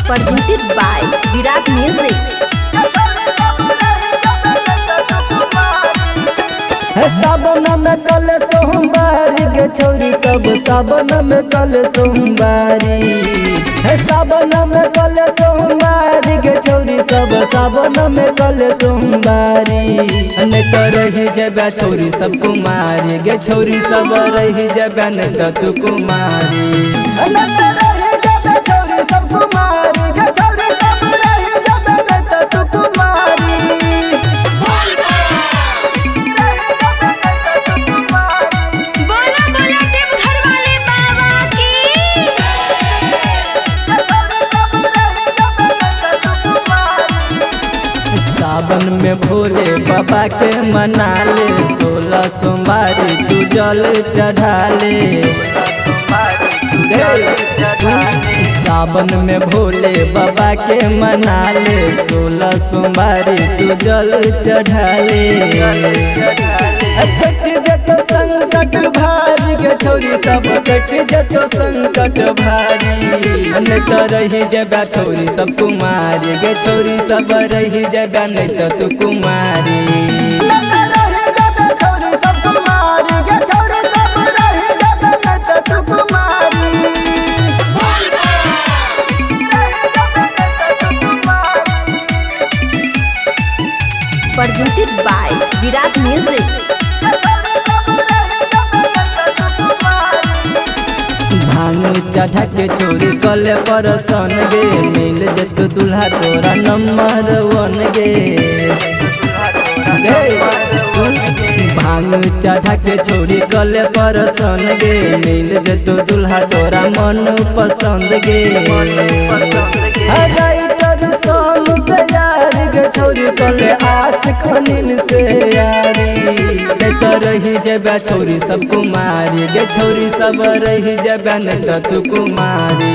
presented by Virat Music। सावन में कल सोमवारी गे छोरी सब सावन में कल सोमवारी सावन में कल सोमवारी गे छोरी सब सावन में कल सोमवारी न करही जबे छोरी सब कुमारी गे छोरी सब रही जबे न तू कुमारी न करही जबे छोरी सब कुमारी गे छोरी सब रही जबे न तू कुमारी। सावन में भोले बाबा के मना ले 16 सोमवारी तू जल चढ़ा ले। सावन में भोले बाबा के मना ले 16 सोमवारी तू जल चढ़ा ले। कट जतो संकट भारी गे छोरी सब कट जतो संकट भारी न करही जबे छोरी सब कुमारी गे छोरी सब रही जबे नहीं तू कुमारी न करही जबे छोरी सब कुमारी गे छोरी सब रही जबे नहीं तू कुमारी। presented by Virat Music। भांग चढ़ा के छोरी कले परसन गे मिल जत दुल्हा तोरा नंबर 1 गे। भांग चढ़ा के छोरी कले परसन गे मिल जत दुल्हा तोरा मन पसंद गे। राइटर सोनू से यारी गे छोरी कले आस खनील से यारी रही जबे छोरी सब कुमारी गे छोरी सब रही जबे न तू कुमारी।